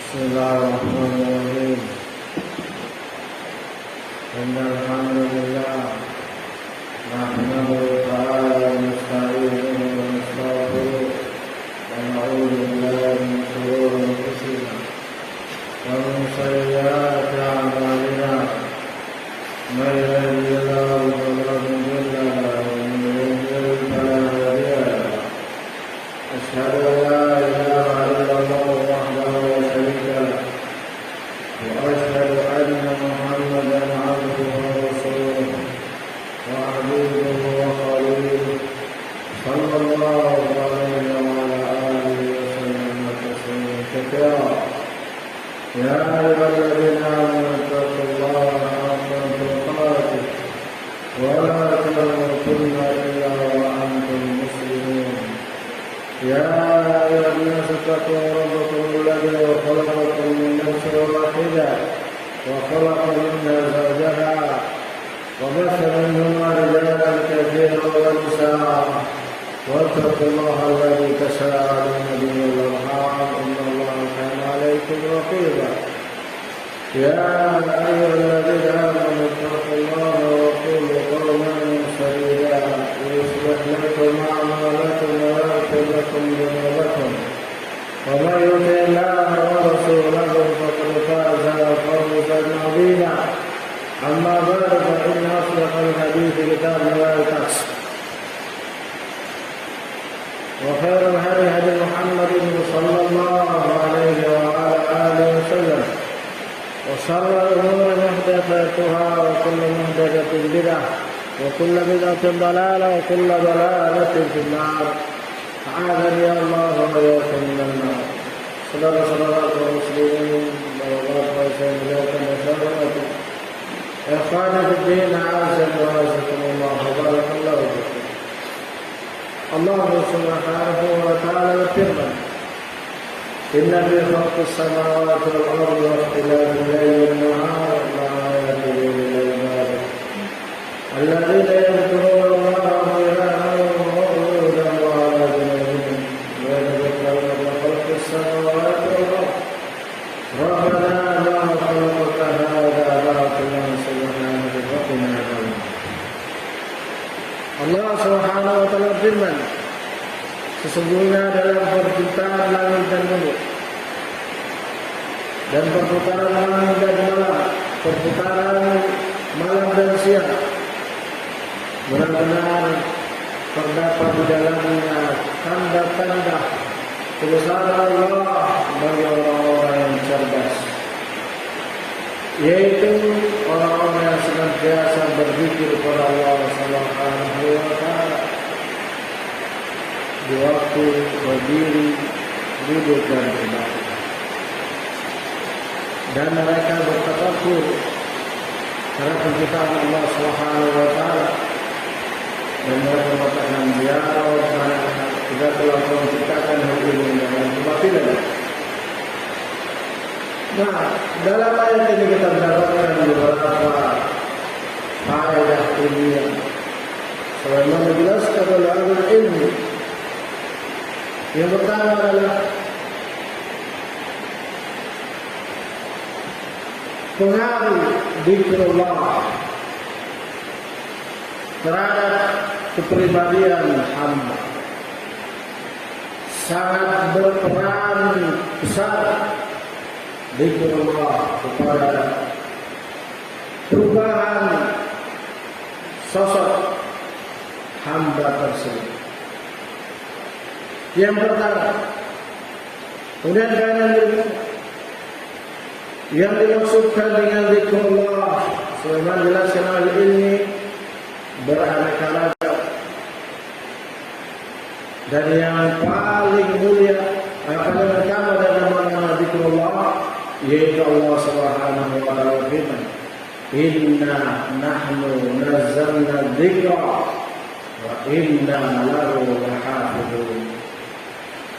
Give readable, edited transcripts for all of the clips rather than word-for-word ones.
Bismillahirrahmanirrahim. Alhamdulillah. Nahmaduhu ta'ala wa nasta'inuhu wa nastaghfiruh wa na'udzu billahi min shururi anfusina wa min sayyi'ati a'malina. May yahdihillahu fala mudilla lahu wa man yudlil fala hadiya lahu. Asyhadu an la ilaha illallah wahdahu la syarika lahu wa asyhadu anna Muhammadan 'abduhu wa rasuluh wa habibuhu wa khaliluhu sallallahu alaihi wa ala alihi wa sallam tasliman katsira. Ya ayyuhalladzina amanu taqullaha haqqa tuqatih wa la tamutunna illa wa antum muslimun. Ya ayyuhan nasu taqu rabbakum alladzi khalaqakum min nafsin wahidah wa khalaqa minha zawjaha wa batha minhuma rijalan katsiran wa nisaa wattaqullaha alladzi tasaaluna bihi wal arham innallaha kana 'alaykum raqiba. Ya ayyuhalladzina amanu taqullaha wa qulu qawlan sadida yuslih lakum a'malakum wa yaghfir lakum dhunubakum wa may yuti' Allaha wa rasulahu faqad faza fawzan 'azima. Amma ba'du fa inna asdaqal hadithi kitabullahi ta'ala wa khairal hadi hadi Muhammadin sallallahu alaihi wa ala alihi wa sallam wa sharral umuri muhdatsatuha wa kullu muhdatsatin bid'ah wa kullu bid'atin dalalah wa kullu dalalatin fin nar. A'adzani Allah wa iyyakum minan nar. Saudara-saudara kaum muslimin, bapak-bapak saya muliakan dan sahabat. Ikhwani fid din, a'azzani wa a'azzakumullah wa barakallahu fikum. Allah subhanahu wa ta'ala berfirman, Inna fi khalqis samawati wal ardi wa ikhtilafil layli wan nahari la ayatin lil albab alladhina yadhkuruna Allaha qiyaman wa qu'udan wa 'ala junubihim wa yatafakkaruna fi khalqis samawati wal ardi Rabbana ma khalaqta hadha batilan subhanaka faqina adhaban. Allah subhanahu wa ta'ala berfirman, sesungguhnya dalam perputaran langit dan bumi dan perputaran langit dan malam, perputaran malam dan siang, benar-benar terdapat di dalamnya tanda-tanda kebesaran Allah bagi orang-orang yang cerdas, yaitu orang-orang yang senantiasa berzikir kepada Allah Subhanahu wa ta'ala di waktu berdiri, duduk dan berbaring. Dan mereka bertafakkur terhadap penciptaan Allah Subhanahu wa ta'ala. Dan mereka mengatakan, Ya Allah, kita telah menciptakan hal ini dengan kebatilan. Nah, dalam ayat ini kita mendapatkan beberapa faedah ilmiah. Sebagaimana dijelaskan oleh ahli ilmu. Yang pertama adalah pengaruh dzikrullah terhadap kepribadian hamba. Sangat berperan besar dzikrullah kepada perubahan sosok hamba tersebut. Yang pertama, kemudian yang dimaksudkan dengan dzikrullah sebagaimana dijelaskan oleh ilmi beraneka ragam, dan yang paling mulia paling pertama dalam nama dzikrullah yaitu Allah Subhanahu wa ta'ala firman, Inna nahnu nazzalna dzikra wa inna lahu lahafidun.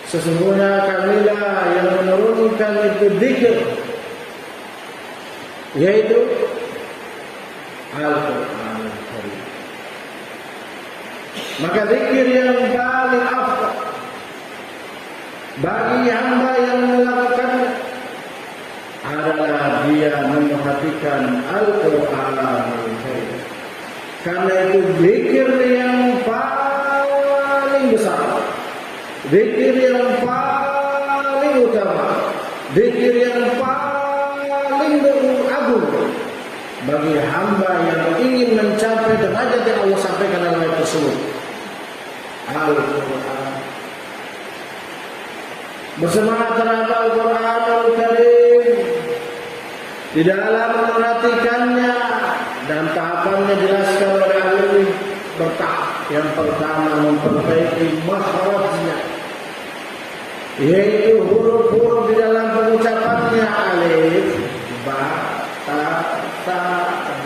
Sesungguhnya kamilah yang menurunkan itu dzikir, yaitu Al-Quran Al-Karim. Maka zikir yang paling afdal bagi hamba yang melakukannya utama, zikir yang paling agung bagi hamba yang ingin mencapai derajat yang Allah sampaikan dalam ayat tersebut. Al-Quran. Bersemangat terhadap Al-Quran Al-Karim di dalam memerhatikannya, dan tahapannya jelaskan oleh ahli bertahap. Yang pertama, memperbaiki makhrajnya, yaitu huruf-huruf di dalam pengucapannya, alif, ba, ta,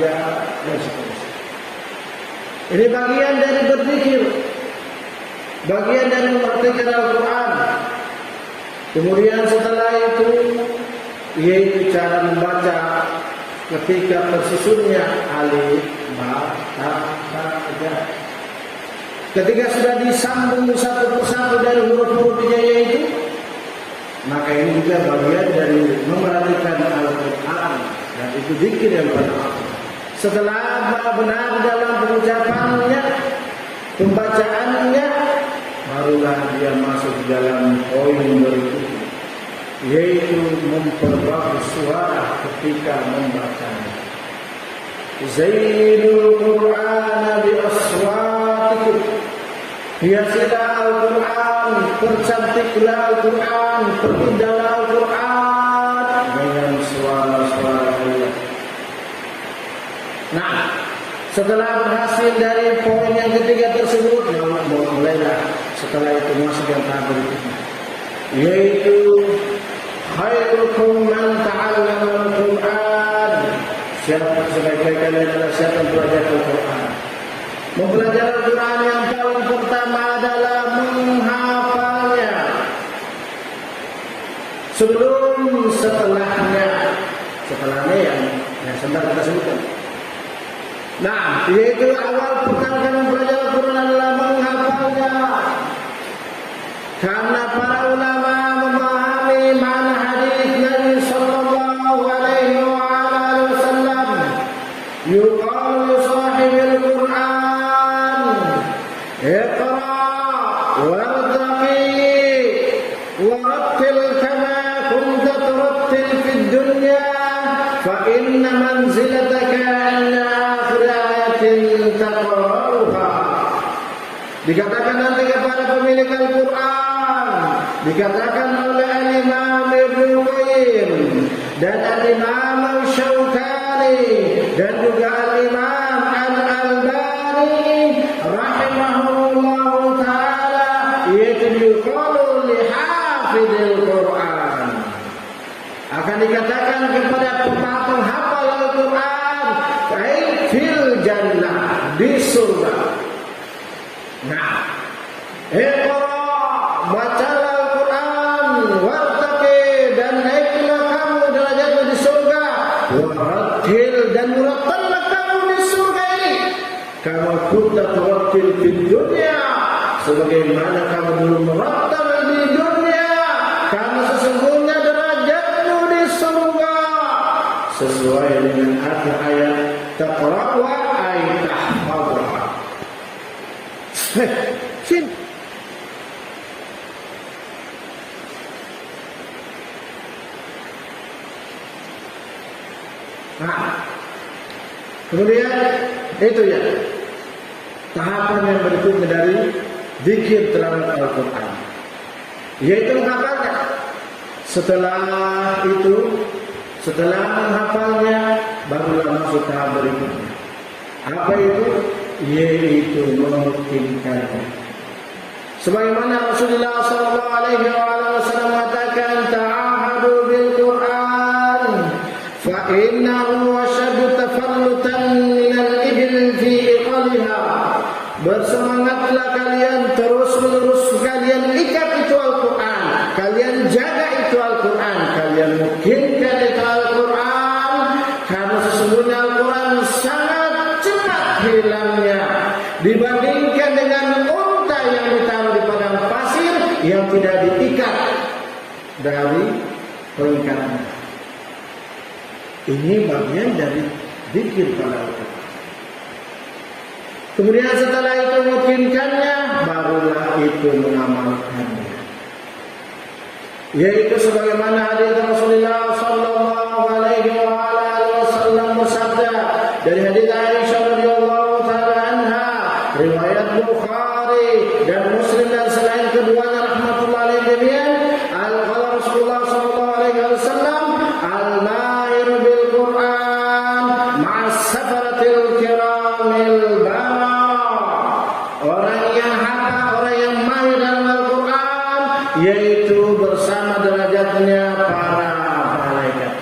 ja, dan seterusnya. Ini bagian dari berzikir, bagian dari memperhatikan Al-Quran. Kemudian setelah itu, yaitu cara membaca ketika tersusunnya alif, ba, ta, ja. Ketika sudah disambung satu persatu dari huruf-huruf hijaiyah itu, maka ini juga bagian dari memerhatikan Al-Quran, dan itu zikir yang pertama. Setelah benar dalam pengucapannya, pembacaannya, barulah dia masuk dalam poin berikutnya, yaitu memperbagus suara ketika membacanya. Zainul Qur'an bi aswatikum, hiasilah Al-Quran, percantiklah Al-Quran, perindahlah Al-Quran dengan suara-suara kalian. Nah, setelah berhasil dari poin yang ketiga tersebut, mulailah setelah itu masuk yang tahap berikutnya, yaitu khairukum man ta'allama Al-Quran. Siapa sebaik-baik kalian adalah siapa yang belajar Al-Quran. Mempelajari Al-Quran yang paling pertama adalah menghafalnya. Sebelum setelahnya yang sedang kita sebutkan. Nah, yaitu awal pertama mempelajari Al-Quran adalah menghafalnya. Karena para ulama memahami makna hadis Nabi sallallahu alaihi wasallam, yuqalu li sahibil Quran, iqra wartaqi warattil kama kunta turattil fid dunya fa inna manzilataka 'inda akhir ayatin taqra'uha. Dikatakan nanti kepada pemilik Al-Quran, dikatakan oleh Al-Imam Ibnu Qayyim dan Al-Imam Syaukani dan juga Al-Imam Al-Albani rahimahullahu ta'ala, yaitu yuqalu li hafidil Quran. Akan dikatakan kepada penghafal Al-Quran, fil jannah, di surga. Nah, iqra, bacalah Al-Quran, wartaqi, dan naiklah kamu derajatmu di surga, warattil, dan murattallah kamu di surga ini, kama kunta turattil fid dunya, sebagaimana kamu dulu merattal di dunia, kamu sesungguhnya derajatmu di surga, sesuai dengan akhir ayat taqra'u ay tahfadha. Sini. Nah, kemudian itu ya tahapan yang berikutnya dari zikir tilawat Al-Quran, yaitu menghafalnya. Setelah menghafalnya, barulah masuk tahap berikutnya. Apa itu? Yaitu memungkinkannya. Sebagaimana Rasulullah sallallahu alaihi wasallam mengatakan, ta'ahadu bil Quran fa innahu ashaddu tafallutan minal ibil fi iqaliha. Bersemangatlah kalian, terus-menerus kalian ikat itu Al-Quran, kalian jaga itu Al-Quran, kalian mungkinkan itu Al-Quran, karena sesungguhnya Al-Quran sangat cepat hilangnya dibandingkan dengan unta yang ditaruh di padang pasir yang tidak diikat dari peringkatnya. Ini bagian dari zikir pada Al-Quran. Kemudian setelah itu memungkinkannya, barulah itu mengamalkannya. yaitu sebagaimana hadis Rasulullah sallallahu alaihi wasallam bersabda dari hadis Aisyah radhiyallahu taala anha, riwayat Bukhari dan Muslim dan selain keduanya rahmatullahi alaihi jami'an, al-qala Rasulullah sallallahu alaihi wasallam, al-mahir bil Quran ma'as safaratil kiramil bara. Orang yang hafal, orang yang mahir dalam Al-Quran, yaitu bersama derajatnya para malaikat.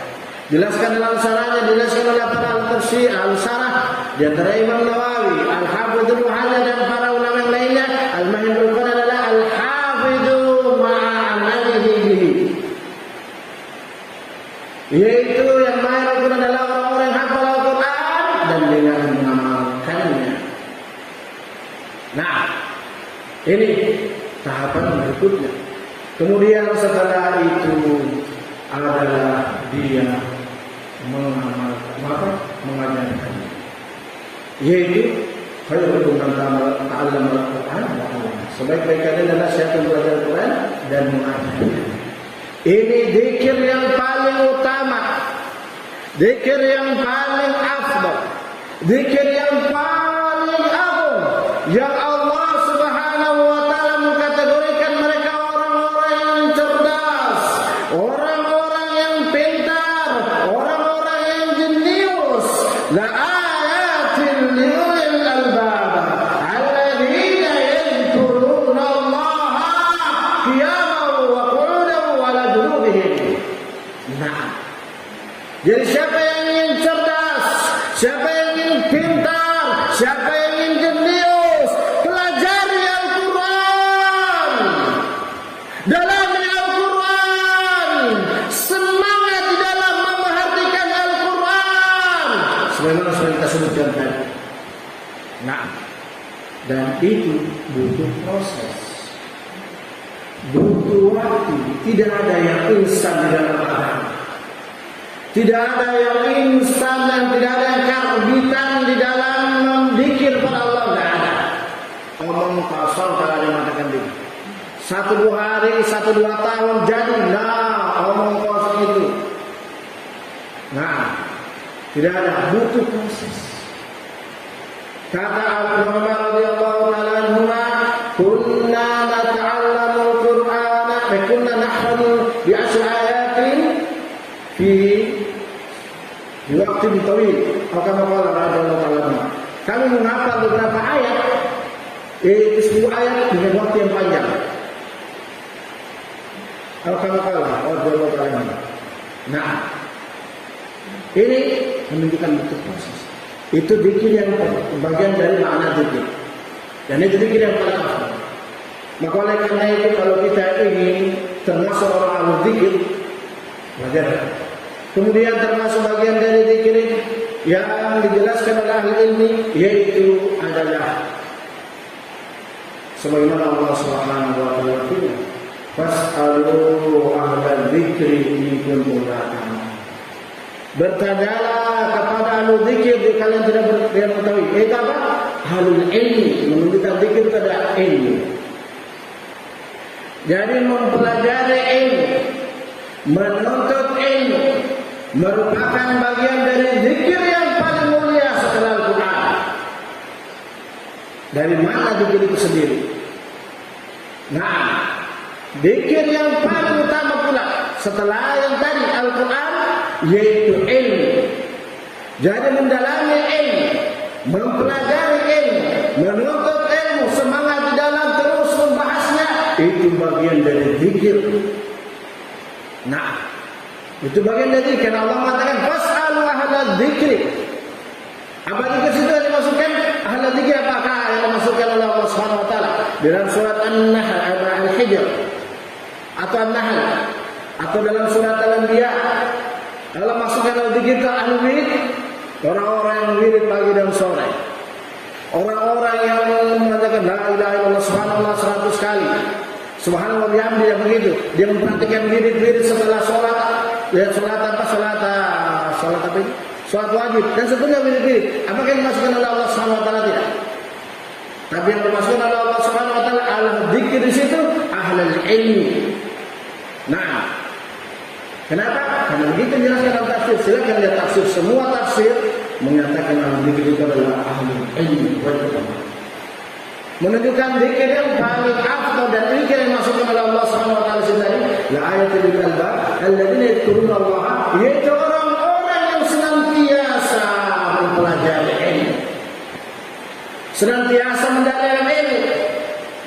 Jelaskan dalam sarahnya, dijelaskan oleh para al-Tursi, al-Sarah, di antara Imam Nawawi, al-Hafidh Ibnu Hajar dan para ulama yang lainnya. Al-mahir bil Quran adalah al-hafidhu ma'amalihi bihi, yaitu yang mahir Al-Quran adalah orang-orang yang hafal Al-Quran dan dengan mengamalkannya. Nah, ini tahapan berikutnya. Kemudian setelah itu adalah dia mengajarkan, yaitu khairukum man ta'allama al-Qur'an wa 'allama. Sebaik-baik kalian adalah siapa yang belajar Al-Quran dan mengajarkan. Ini zikir yang paling utama, zikir yang paling afdal, zikir yang paling agung, yang Allah Subhanahu wa taala mengkategorikan mereka orang-orang yang cerdas, orang-orang yang pintar, orang-orang yang jenius. La ayatin liulil albab alladzina yadhkuruna Allaha qiyaman wa qu'udan wa ala junubihim. Nah, jadi siapa yang ingin cerdas, siapa yang ingin pintar, siapa yang ingin jenius, pelajari Al-Quran, dalami Al-Quran, semangat di dalam memperhatikan Al-Quran, sebagaimana sudah kita sebutkan tadi. Nah, dan itu butuh proses, butuh waktu. Tidak ada yang instan di dalam agama. Tidak ada yang instan dan tidak ada yang karbitan di dalam memzikir pada Allah. Tidak ada. Omong kosong kalau ada yang mengatakan begitu. 1-2 hari, 1-2 tahun jadi. Nah, omong kosong itu. Nah, tidak ada. Butuh proses. Kata Abu Umar radhiyallahu taala anhuma, kunna nata'allamu al-Qur'ana wa kunna nahfazu bi ashr ayatin fi waktu ditawil. Kami menghafal beberapa ayat, yaitu 10 ayat dengan waktu yang panjang. Nah, ini menunjukkan bentuk proses. Itu zikir yang bagian dari makna zikir. Dan itu zikir yang paling afdal. Maka oleh karena itu kalau kita ingin termasuk orang ahli zikir, belajar. Kemudian termasuk bagian dari zikir yang dijelaskan oleh ahli ilmi, yaitu adalah sebagaimana Allah Subhanahu wa taala firman, "Fas'alu ahlal dzikri in kuntum la ta'lamun." Bertanyalah kepada ahli zikir jika kalian tidak mengetahui. Itu apa? Ahlul ilmi, menunjukkan zikir itu adalah ilmu. Jadi mempelajari ilmu, menuntut ilmu merupakan bagian dari zikir yang paling mulia setelah Al-Quran. Dari mana zikir itu sendiri? Nah, zikir yang paling utama pula setelah yang tadi Al-Quran, yaitu ilmu. Jadi mendalami ilmu, mempelajari ilmu, menuntut ilmu, semangat di dalam terus membahasnya, itu bagian dari zikir. Nah, itu bagian dari zikir. Allah mengatakan fas'alu ahla dzikri. Apa zikir situ yang dimasukkan? Ahla dzikri apakah yang dimasukkan oleh Allah Subhanahu wa taala? Dalam surat An-Nahl, Al-Hijr atau An-Nahl, atau dalam surat Al-Anbiya. Allah masukkan al-dzikir ke al-wirid, orang-orang yang wirid pagi dan sore. Orang-orang yang mengatakan la ilaha illallah subhanallah 100 kali. Subhanallah bihamdi, yang begitu. Dia memperhatikan wirid-wirid setelah sholat. Ya, sholat apa? Sholat apa ini? Sholat wajib. Dan seterusnya wirid-wirid. Apakah yang dimasukkan oleh Allah Subhanahu wa taala? Tidak. Tapi yang dimasukkan oleh Allah Subhanahu wa taala al-dzikir di situ ahlul ilmi. Nah, kenapa? Karena begitu jelaskan dalam tafsir. Silakan lihat tafsir. Semua tafsir menyatakan al-dzikir itu adalah ahli ilmu wal ulama. Menunjukkan zikir yang paling afdal dan zikir yang masukkan oleh Allah Subhanahu wa taala sendiri, la ayatul lil albab alladziina yadhkuruna Allah, yaitu orang-orang yang senantiasa mempelajari ilmu. Senantiasa mendalami ilmu.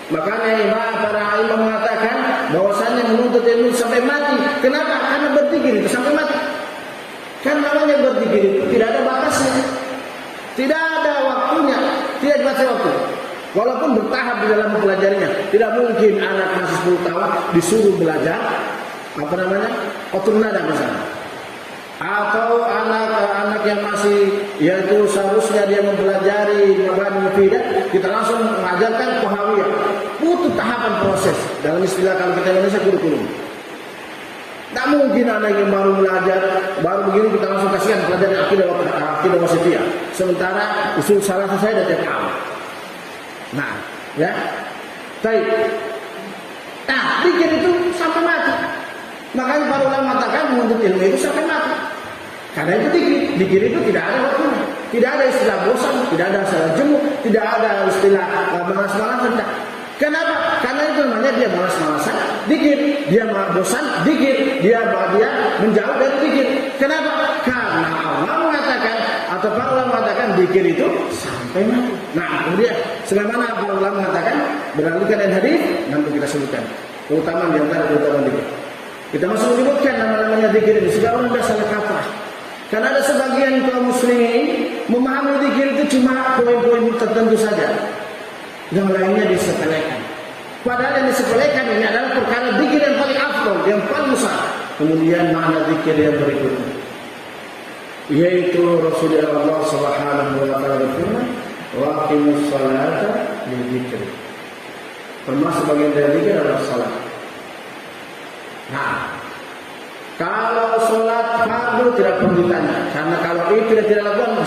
Makanya para imam mengatakan bahwasanya menuntut ilmu sampai mati. Kenapa? Karena berzikir itu sampai mati. Kan namanya berzikir itu tidak ada batasnya. Tidak ada waktunya, tidak dibatasi waktu. Walaupun bertahap di dalam mempelajarinya. Tidak mungkin anak masih 10 tahun disuruh belajar Qatrun Nada misalnya. Atau anak-anak yang masih, yaitu seharusnya dia mempelajari mabani mufidah, kita langsung mengajarkan Pohawiyah. Butuh tahapan proses. Dalam istilah kalau kita Indonesia kurikulum. Tak mungkin anak yang baru belajar, baru begini kita langsung kasihkan pelajaran akidah wasithiyah. Sementara usul salah saya dari awal. Nah, ya. Baik. Nah, zikir itu sampai mati. Makanya para ulama mengatakan menuntut ilmu itu sampai mati. Karena itu zikir itu tidak ada waktunya. Tidak ada istilah bosan, tidak ada istilah jemu, tidak ada istilah malas-malasan. Kenapa? Karena itu namanya dia malas-malasan, zikir. Dia bosan, zikir. Dia menjauh dari zikir. Kenapa? Karena Allah mengatakan atau para ulama mengatakan zikir itu sampai mati. Nah, kemudian sebagaimana para ulama mengatakan berdasarkan dari hadis, nanti kita sebutkan keutamaan di antara keutamaan zikir. Kita masih menyebutkan nama-namanya zikir ini sehingga orang tidak salah kaprah. Karena ada sebagian kaum muslimin memahami zikir itu cuma poin-poin tertentu saja. Yang lainnya disepelekan. Padahal yang disepelekan ini adalah perkara zikir yang paling afdal, yang paling besar. Kemudian makna zikir yang berikutnya, yaitu Rasulullah Subhanahu wa taala berfirman, "Wa aqimus salata lidzikri." Termasuk bagian dari zikir adalah salat. Nah, kalau sholat fardu tidak perlu ditanya, karena kalau itu tidak lakukan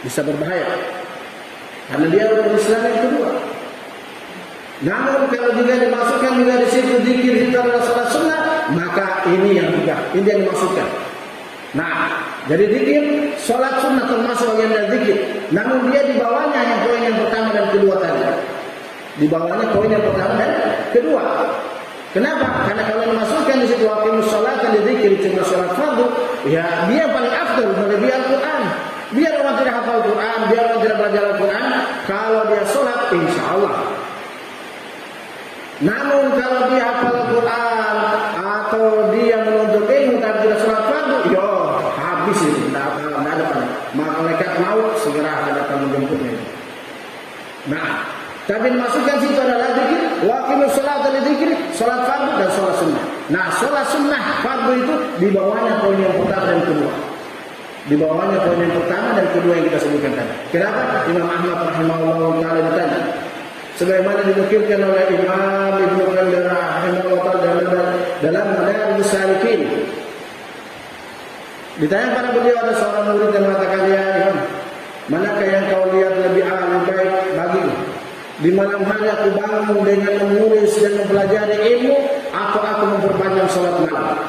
bisa berbahaya, karena dia udah Islam yang kedua. Namun kalau juga dimasukkan juga di situ zikir itu adalah sholat sunnah, maka ini yang dimasukkan. Nah, jadi zikir sholat sunnah termasuk bagian dari zikir. Namun dia di bawahnya yang poin yang pertama dan kedua tadi. Di bawahnya poin yang pertama dan kedua. Kenapa? Karena kalau dimasukkan di situ aqimus shalah dan dzikir cuma salat fardu, ya dia paling afdal melebihi Al-Qur'an. Biar orang tidak hafal Quran, biar orang tidak belajar Al-Qur'an, kalau dia salat insyaallah. Namun kalau dia hafal Al-Qur'an atau dia menuntut ilmu tapi tidak salat fardu, yo habis itu, tidak ada apa. Malaikat maut segera akan datang menjemputnya. Nah, tapi dimasukkan situ adalah zikir, wa aqimus sholata lidzikri, salat fardu dan salat sunnah. Nah, salat sunnah fardu itu di bawahnya poin yang pertama dan kedua. Di bawahnya poin yang pertama dan kedua yang kita sebutkan tadi. Kenapa? Imam Ahmad rahimahullah taala ditanya. Sebagaimana dinukilkan oleh Imam Ibnu Qayyim rahimahullah taala dalam Madarijus Salikin. Ditanya pada beliau, ada seorang murid yang mengatakan, "Ya Imam, manakah yang kau lihat lebih baik bagimu? Di malam hari aku bangun dengan menulis dan mempelajari ilmu, atau aku memperpanjang salat malam?"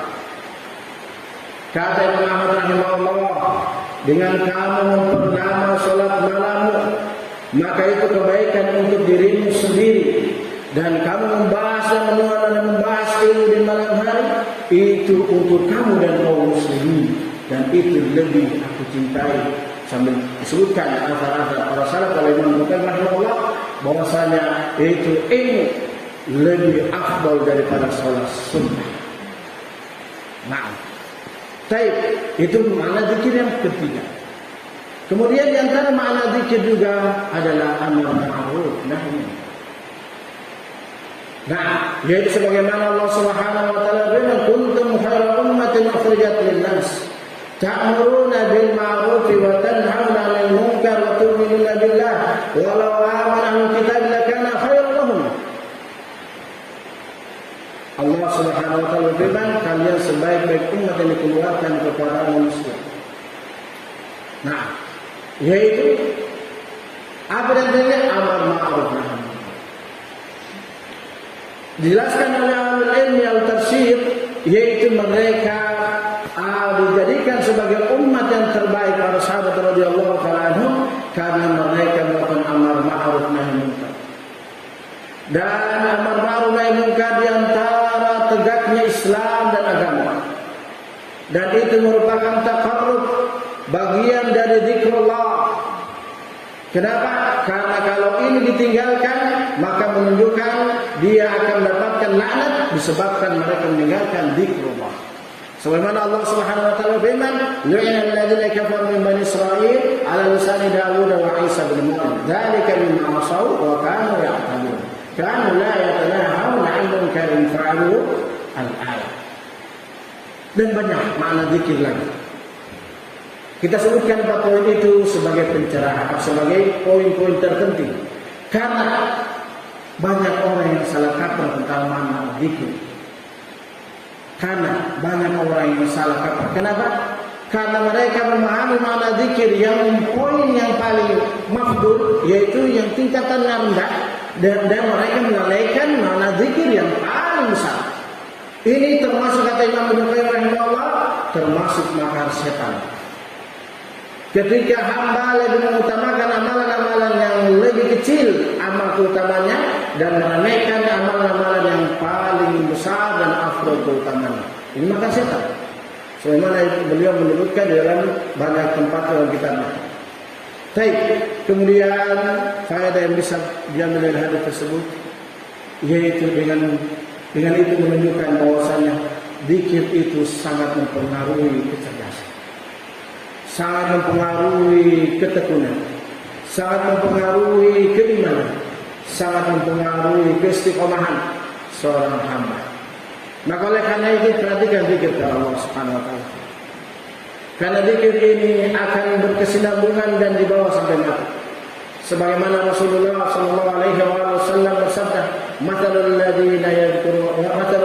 Kata Imam Ahmad rahimahullah, dengan kamu memperlama salat malammu, maka itu kebaikan untuk dirimu sendiri. Dan kamu membahas dan menulis dan membahas ilmu di malam hari, itu untuk kamu dan kaum muslimin. Dan itu lebih aku cintai. Sambil disebutkan asar-asar para salaf oleh Imam Bukhari rahimahullah bahwasanya itu ilmu lebih afdal daripada salat sunnah. Nah, baik, itu makna zikir yang ketiga. Kemudian di antara makna zikir juga adalah amar ma'ruf nahi. Nah, yaitu sebagaimana Allah Subhanahu wa taala berfirman, "Kuntum khairal ummatin ukhrijat lin-nas ta'muruna bil ma'ruf wa tanhauna 'anil munkar wa tu'minuna billah walau amana ahlul kitab lakana khairan lahum." Allah Subhanahu wa taala berfirman, kalian sebaik-baik umat yang dikeluarkan kepada manusia. Nah, yaitu apa dan amar ma'ruf nahi. Dijelaskan oleh ahli ilmi al-tarsyid, yaitu mereka dijadikan sebagai umat yang terbaik para sahabat radhiyallahu taala anhum karena mereka melakukan amar ma'ruf nahi munkar. Dan amar ma'ruf nahi munkar di antara tegaknya Islam dan agama. Dan itu merupakan taqarrub, bagian dari zikrullah. Kenapa? Karena kalau ini ditinggalkan, maka menunjukkan dia akan mendapatkan laknat disebabkan mereka meninggalkan zikrullah. Sebagaimana Allah Subhanahu wa taala berfirman, "Lu'ina alladziina kafaru min bani Israil 'ala lisani Daud wa Isa bin Maryam. Dzalika mimma 'asaw wa kanu ya'tadun. Kanu la yatanahawna 'an munkarin fa'alu." Al-ayat. Dan banyak makna zikir lagi. Kita sebutkan 4 poin itu sebagai pencerahan, sebagai poin-poin terpenting. Karena banyak orang yang salah kaprah tentang makna zikir. Karena banyak orang yang salah kaprah. Kenapa? Karena mereka memahami makna zikir yang poin yang paling mafdul, yaitu yang tingkatan rendah, dan mereka melalaikan makna zikir yang paling besar. Ini termasuk kata Imam Ibnu Qayyim rahimahullah, termasuk makar setan. Ketika hamba lebih mengutamakan amalan-amalan yang lebih kecil amal keutamanya dan meremehkan amalan-amalan yang paling besar dan afdal keutamanya. Ini maka setan. Sebagaimana beliau menyebutkan di dalam banyak tempat dalam kitabnya. Baik, kemudian faedah yang bisa diambil dari hadis tersebut, yaitu dengan itu menunjukkan bahwasanya zikir itu sangat mempengaruhi kecerdasan, sangat mempengaruhi ketekunan, sangat mempengaruhi keimanan, sangat mempengaruhi keistiqomahan seorang hamba. Maka oleh karena itu perhatikan zikir kepada Allah Subhanahu wa taala. Karena zikir ini akan berkesinambungan dan dibawa sampai mati. Sebagaimana Rasulullah sallallahu alaihi wasallam bersabda, "Mathalul ladzina yadhkurullaha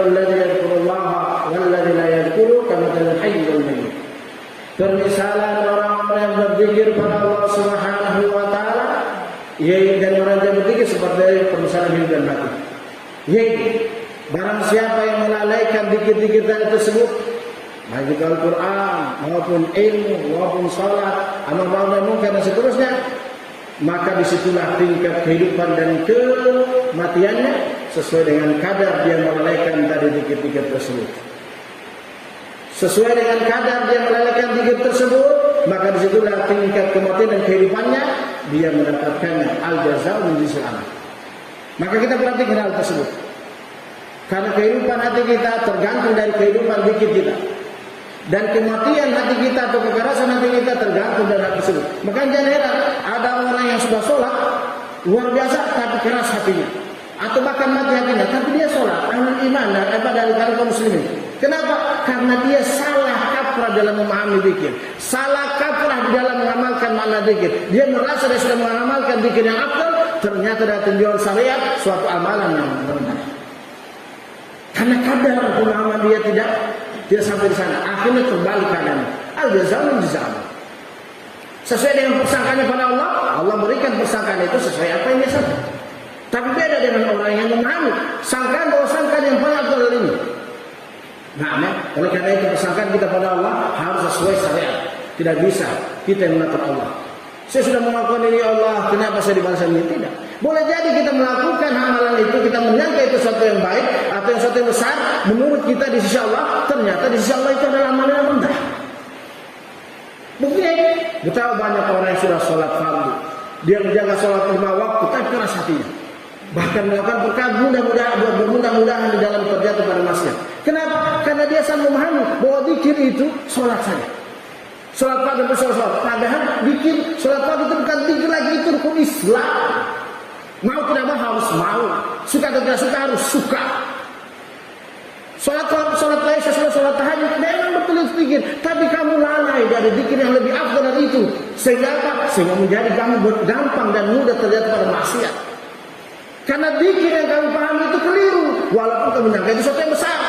wal ladzina la yadhkuru kamathalil hayy wal mayyit." Permisalan orang-orang yang berzikir pada Allah Subhanahu wa taala, yaitu dan orang yang berzikir seperti permisalan hidup dan mati. Yaitu barang siapa yang melalaikan zikir-zikir tersebut, baik itu Al-Quran maupun ilmu maupun salat, amal ma'ruf nahi munkar dan seterusnya, maka disitulah tingkat kehidupan dan kematiannya sesuai dengan kadar dia melalaikan tadi zikir-zikir tersebut. Sesuai dengan kadar dia melalaikan zikir tersebut, maka disitulah tingkat kematian dan kehidupannya dia mendapatkan al-jazaa' min jinsil amal. Maka kita perhatikan hal tersebut. Karena kehidupan hati kita tergantung dari kehidupan zikir kita. Dan kematian hati kita atau kekerasan hati kita tergantung dari hal tersebut. Maka jangan heran, ada orang yang sudah sholat luar biasa tapi keras hatinya, atau bahkan mati hatinya, tapi dia sholat ahlul iman dan dari kaum muslimin. Kenapa? Karena dia salah kaprah dalam memahami zikir, salah kaprah di dalam mengamalkan makna zikir. Dia merasa dia sudah mengamalkan zikir yang afdal, ternyata dari tinjauan syariat suatu amalan yang rendah. Karena kadar pemahaman dia tidak sampai di sana, akhirnya terbalik keadaannya. Al-jazaa' min jinsil amal. Sesuai dengan persangkaannya pada Allah, Allah berikan persangkaan itu sesuai apa yang dia sangka. Tapi beda dengan orang yang memahami sangkaan bahwa sangkaan yang paling afdal ini. Nah, oleh karena itu persangkaan kita pada Allah harus sesuai syariat. Tidak bisa kita yang mengatur Allah. Saya sudah melakukan ini, Allah, kenapa saya dibalaskan ini? Tidak. Boleh jadi kita melakukan amalan itu, kita menyangka itu sesuatu yang baik atau yang sesuatu yang besar menurut kita di sisi Allah, ternyata di sisi Allah itu adalah amalan yang rendah. Buktinya betapa banyak orang yang sudah sholat fardu, dia menjaga sholat 5 waktu tapi keras hatinya, bahkan melakukan perkara bermudah-mudahan di dalam terjatuh pada maksiat. Kenapa? Karena dia sangat memahami bahwa zikir itu sholat saja. Sholat fardu dan sholat. Padahal zikir sholat fardu itu bukan zikir lagi, itu rukun Islam. Mau tidak mau harus mau, suka atau tidak suka harus suka. Sholat lain sesuai sholat tahajud, memang betul itu zikir, tapi kamu lalai dari zikir yang lebih afdal dari itu, sehingga apa? Sehingga menjadi kamu gampang dan mudah terjatuh pada maksiat. Karena zikir yang kamu pahami itu keliru, walaupun kamu menyangka itu sesuatu yang besar.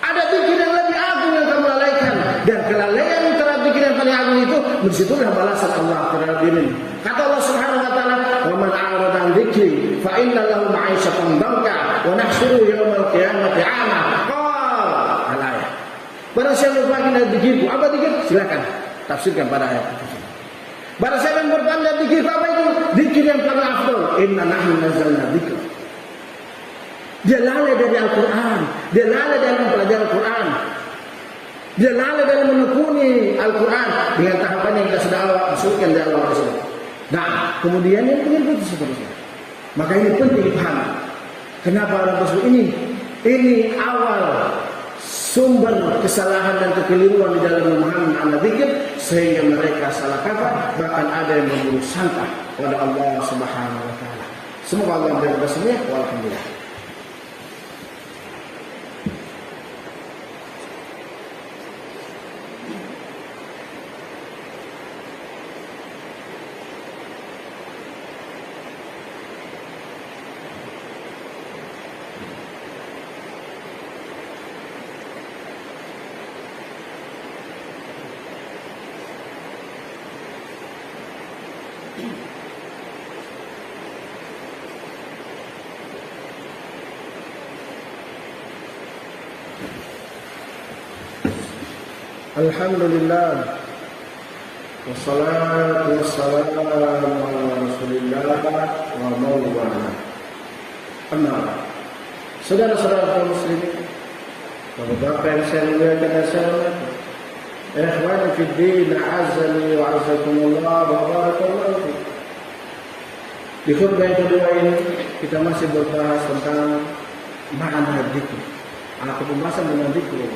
Ada zikir yang lebih agung yang kamu lalaikan, dan kelalaian terhadap zikir yang paling agung itu, disitulah balasan Allah terhadap dirimu. Kata Allah Subhanahu wa taala, "Wa man a'rada an dzikri fa inna lahu ma'isyatan dhanka wa nahsyuruhu yaumal qiyamati 'ama. Al-ayat. Barang siapa lupa dari dzikirku, apa dzikir? Silakan tafsirkan pada ayat itu. Barang siapa yang bertanya dzikirku apa itu? Dzikir yang paling afdal. Inna nahnu nazzalna dzikra. Dia lalai dari Al-Quran, dia lalai dalam mempelajari Al-Quran, dia lalai dalam menekuni Al-Quran dengan tahapan yang kita sudah masukkan di awal tersebut. Nah, kemudian yang berikutnya seterusnya. Maka ini penting dipahami. Kenapa orang tersebut ini awal sumber kesalahan dan kekeliruan di dalam memahami makna zikir sehingga mereka salah kaprah, bahkan ada yang memburuk sangka kepada Allah Subhanahu wa taala. Semoga Allah memberi kesembuhan. Walhamdulillah. Alhamdulillah wassalatu wassalamu ala Rasulillah wa mawlana. Amma saudara-saudara kaum muslimin, Bapak yang saya muliakan dan saya hormati, ikhwani fid din, a'azzani wa a'azzakumullah wa barakallahu fiik. Di khutbah yang kedua ini kita masih berbahas tentang makna dzikir, atau pembahasan dengan dzikir.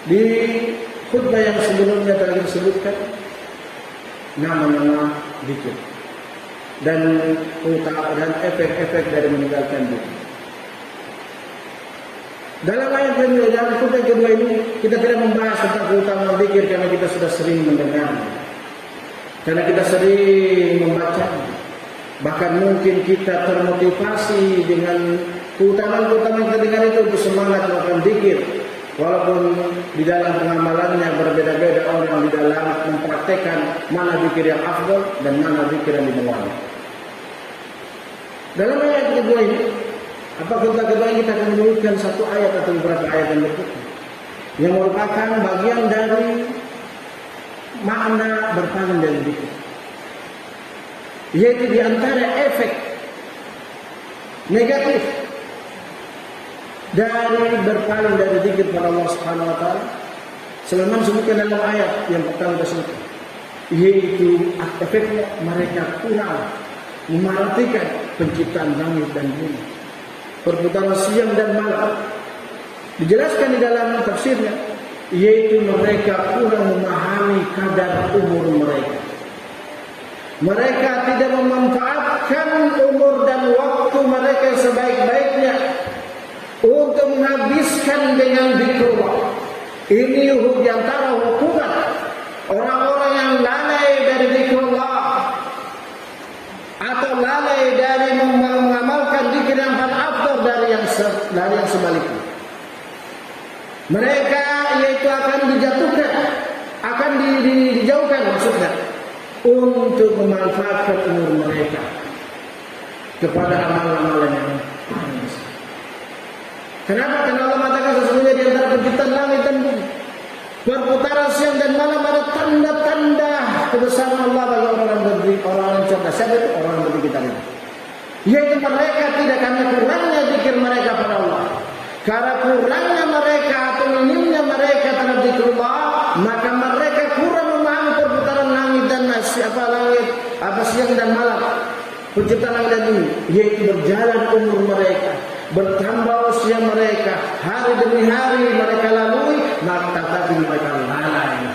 Di khutbah yang sebelumnya telah disebutkan nama-nama dzikir dan efek-efek dari meninggalkan dzikir. Dalam ayat kedua, dalam khutbah kedua ini kita tidak membahas tentang keutamaan dzikir karena kita sudah sering mendengarnya, karena kita sering membacanya. Bahkan mungkin kita termotivasi dengan keutamaan-keutamaan kita dengar itu untuk semangat melakukan dzikir. Walaupun di dalam pengamalannya berbeda-beda orang di dalam mempraktekkan mana zikir yang afdal dan mana zikir yang dimaukan. Dalam ayat kedua ini, apa khutbah kedua ini kita akan menyebutkan satu ayat atau beberapa ayat yang berikutnya yang merupakan bagian dari makna berpaling dari zikir, yaitu di antara efek negatif dari berpaling dari zikir pada Allah Subhanahu wa taala, sebagaimana disebutkan dalam ayat yang pertama tersebut, yaitu efeknya mereka kurang memperhatikan penciptaan langit dan bumi, perputaran siang dan malam. Dijelaskan di dalam tafsirnya, yaitu mereka kurang memahami kadar umur mereka. Mereka tidak memanfaatkan umur dan waktu mereka sebaik-baiknya untuk menghabiskan dengan zikrullah. Ini di antara hukuman orang-orang yang lalai dari zikrullah atau lalai dari mengamalkan zikir yang paling afdal dari yang sebaliknya. Mereka yaitu akan dijatuhkan, akan dijauhkan maksudnya untuk memanfaatkan umur mereka kepada amal-amalan yang besar. Kenapa? Karena Allah mengatakan sesungguhnya di antara penciptaan langit dan bumi, perputaran siang dan malam ada tanda-tanda kebesaran Allah bagi orang yang cerdas. Siapa itu? Orang yang berzikir tadi. Yaitu mereka tidak, karena kurangnya zikir mereka pada Allah, karena kurangnya mereka atau minimnya mereka terhadap zikrullah, maka mereka kurang memahami perputaran langit dan siang dan malam, penciptaan langit dan bumi, yaitu berjalan umur mereka, bertambah usia mereka, hari demi hari mereka lalui, maka tapi mereka lalai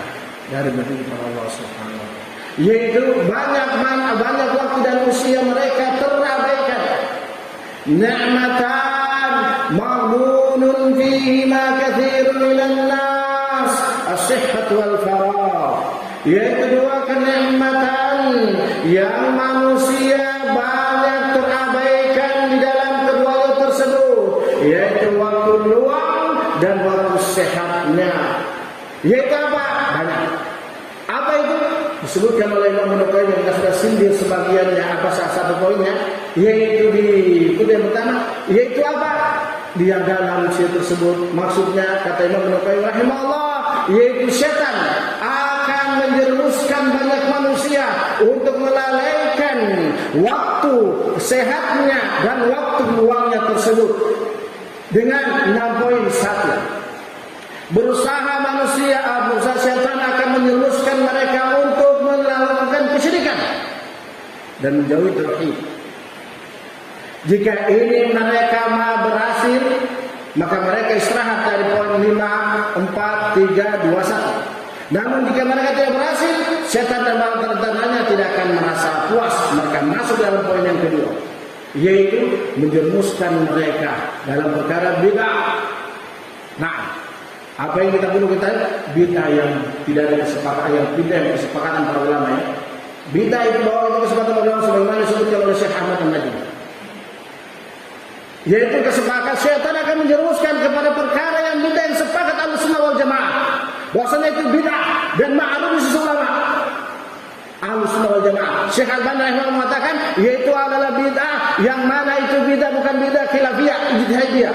dari berzikir kepada Allah Subhanahu wa taala. Yaitu banyak waktu dan usia mereka terabaikan. Ni'matan maghbunun fihima katsirun minan nas, as-sihhat wal faragh. Yaitu dua kenikmatan yang manusia banyak terabaikan di dalam keduanya tersebut, yaitu waktu luang dan waktu sehatnya. Yaitu apa? Banyak. Apa itu? disebutkan oleh Imam An-Nawawi yang kita sudah sindir sebagiannya, apa salah satu poinnya, yaitu di yang pertama, yaitu apa? Dia dalam syiar tersebut, maksudnya kata Imam An-Nawawi rahimahullah, yaitu setan akan menjerumuskan banyak manusia untuk melalaikan waktu sehatnya dan waktu luangnya tersebut dengan 6 poin. 1, berusaha setan akan menjerumuskan mereka untuk melakukan kesyirikan dan menjauhi tauhid. Jika ini mereka berhasil, maka mereka istirahat dari poin 5, 4, 3, 2, 1. Namun jika mereka tidak berhasil, setan dan bala tentaranya tidak akan merasa puas. Mereka masuk dalam poin yang kedua, yaitu menjerumuskan mereka dalam perkara bid'ah. Nah, apa yang kita perlu ketahui? Bid'ah yang tidak ada kesepakatan, yang tidak ada kesepakatan para ulama ya. Bid'ah itu bahwa itu kesepakatan para ulama sebagaimana disebutkan oleh Syekh Ahmad An-Najmi, yaitu kesepakatan setan akan menjerumuskan kepada perkara yang bid'ah yang sepakat Ahlussunnah wal Jamaah. Bahwasanya itu bid'ah dan ma'ruf di sisi ulama Ahlussunnah wal Jamaah. Syekh Al-Albani rahimahullah mengatakan yaitu adalah bid'ah yang mana itu bid'ah bukan bid'ah khilafiyah, ijtihadiyah.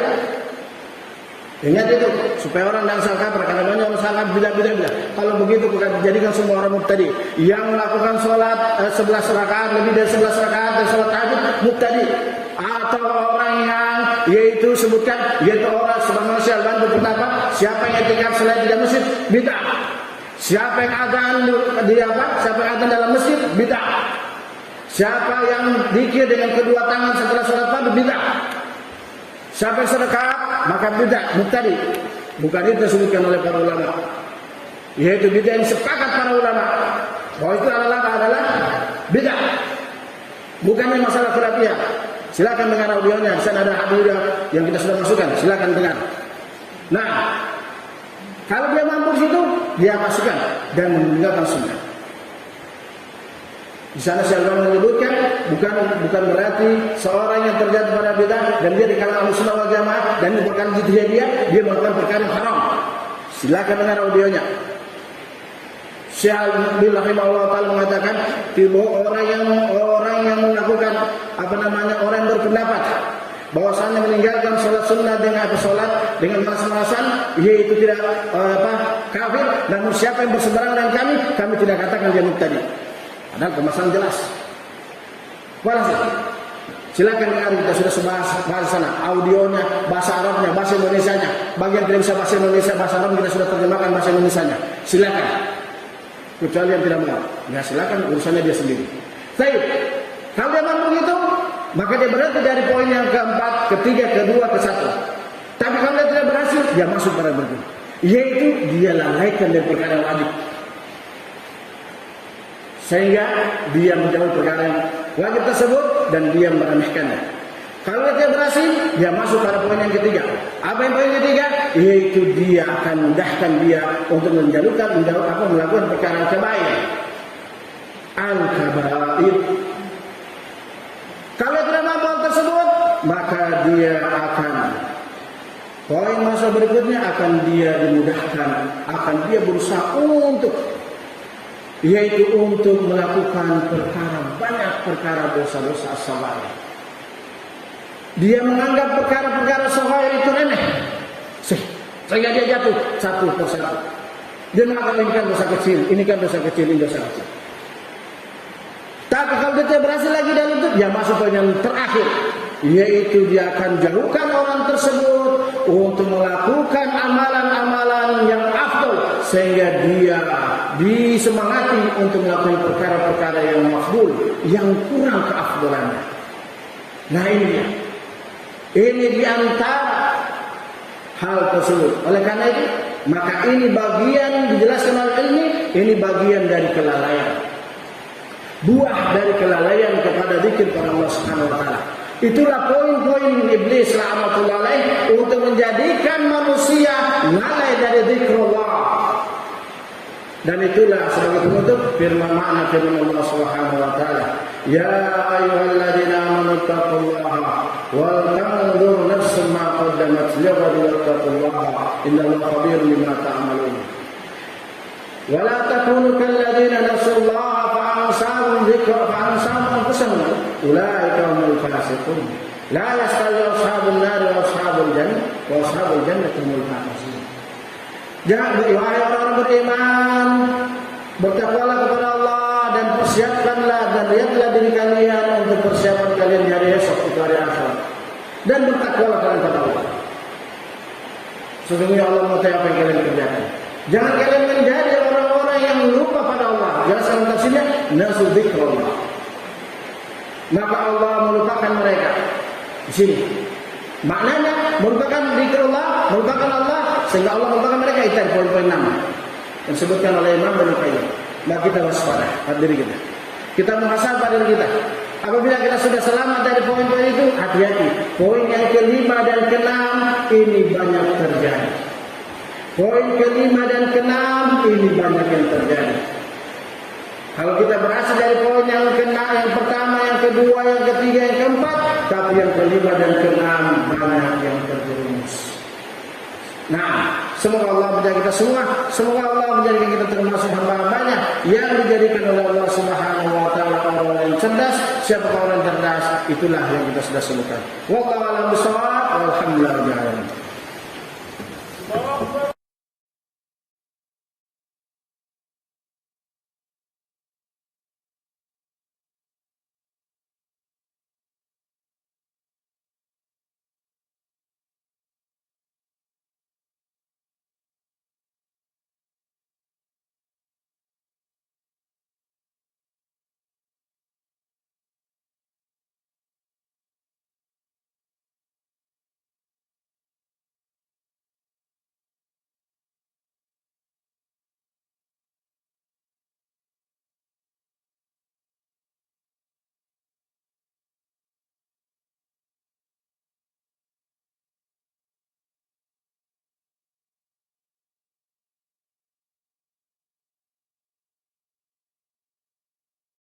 Ingat itu supaya orang jangan salah kaprah, karena banyak orang salah bid'ah. Kalau begitu bukan dijadikan semua orang mubtadi. Yang melakukan sholat 11 rakaat lebih dari 11 rakaat dan sholat tahajud mubtadi. Atau orang yang yaitu sebutkan yaitu orang sebagaimana Syekh Al-Albani berpendapat siapa yang i'tikaf selain di masjid bid'ah. Siapa yang adzan di apa? Siapa yang adzan dalam masjid bid'ah. Siapa yang zikir dengan kedua tangan setelah sholat fardu bid'ah. Siapa yang sedekah maka bid'ah mubtadi. Bukan itu disebutkan oleh para ulama. Yaitu bid'ah yang sepakat para ulama bahwa itu adalah bid'ah. Bukannya masalah khilafiyah. Silakan dengar audionya, di sana ada audio yang kita sudah masukkan, silakan dengar. Nah, kalau dia mampu situ, dia masukkan dan meninggalkan sunnah. Di sana Syekh Al-Albani menyebutkan bukan berarti seorang yang terjatuh pada bid'ah dan dia di kalangan Ahlussunnah wal Jamaah dan bukan dia melakukan perkara yang haram. Silakan dengar audionya. Syekh Al-Albani rahimahullah taala mengatakan orang yang melakukan orang yang berpendapat bahwasanya meninggalkan sholat sunnah dengan dengan malas-malasan yaitu tidak kafir, namun siapa yang berseberangan dengan kami tidak katakan dia mubtadi. Padahal permasalahan jelas. Walhasil, silakan dengar, kita sudah bahas sana audionya, bahasa Arabnya, bahasa Indonesianya. Bagi yang tidak bisa bahasa Indonesia, bahasa Arab kita sudah terjemahkan bahasa Indonesianya. Silakan. Kecuali yang tidak mau, ya silakan, urusannya dia sendiri. Baik, kalau dia mampu itu, maka dia berarti dari poin yang keempat, ketiga, kedua, ke 1. Tapi kalau dia tidak berhasil, dia masuk pada berikut, yaitu dia lalaikan dari perkara wajib, sehingga dia menjauh perkara yang wajib tersebut dan dia meremehkannya. Kalau dia tidak berhasil, dia masuk pada poin yang ketiga. Apa yang poin ketiga? Yaitu dia akan mudahkan dia untuk melakukan perkara kebaik. Al-kabair. Kalau dia tidak mampu hal tersebut, maka dia akan poin masa berikutnya akan dia dimudahkan, akan dia berusaha untuk melakukan banyak perkara dosa-dosa as-sagha'ir. Dia menganggap perkara-perkara sagha'ir itu remeh, sehingga dia jatuh satu persatu. Dia mengatakan ini kan dosa kecil, ini dosa kecil. Tapi kalau dia tidak berhasil lagi dalam itu, dia masuk ke yang terakhir, yaitu dia akan jauhkan orang tersebut untuk melakukan amalan-amalan yang afdal, sehingga dia disemangati untuk melakukan perkara-perkara yang makbul, yang kurang keafdalannya. Nah ini di antara hal tersebut. Oleh karena itu, maka ini bagian dijelaskan oleh ini bagian dari kelalaian. Buah dari kelalaian kepada zikir kepada Allah Subhanahu wa taala. Itulah poin-poin iblis la'natullah alaih untuk menjadikan manusia lalai dari zikrullah. Dan itulah sebagai penutup makna firman Allah Subhanahu wa taala, ya ayyuhalladzina amanu taqullaha wal tanzur nafsun ma qaddamat lighadin wattaqullaha innallaha khabirum bima ta'malun. Wala takunu kalladzina nasullaha fa'ansahum dzikra fa'ansahum anfusahum ulaika humul fasiqun. La yastawi ashabun nar wa ashabul jannati humul faizun. Jangan wahai orang beriman, bertakwalah kepada Allah dan persiapkanlah dan lihatlah diri kalian untuk persiapan kalian di hari esok, itu hari akhirat. Dan bertakwalah kalian kepada Allah. Sesungguhnya Allah mengetahui apa yang kalian kerjakan. Jangan kalian menjadi orang-orang yang lupa pada Allah. Jangan salah tafsirnya nasu dzikrullah. Maka Allah melupakan mereka. Di sini maknanya merupakan dzikrullah, merupakan Allah, sehingga Allah merupakan mereka. Itu poin-poin 6 yang disebutkan oleh Imam Ibnu Qayyim. Maka kita waspada pada diri kita. Kita muhasabah diri kita. Apabila kita sudah selamat dari poin-poin itu, hati-hati. Poin yang kelima dan keenam ini banyak terjadi. Poin kelima dan keenam ini banyak yang terjadi. Kalau kita berhasil dari poin yang keenam, yang pertama, yang kedua, yang ketiga, yang keempat, tapi yang kelima dan keenam banyak yang terjerumus. Nah, semoga Allah menjaga kita semua. Semoga Allah menjadikan kita termasuk hamba-hambanya yang dijadikan oleh Allah Subhanahu wa taala orang yang cerdas. Siapa orang cerdas? Itulah yang kita sudah sebutkan. Wallahu a'lam bishawab. Alhamdulillah.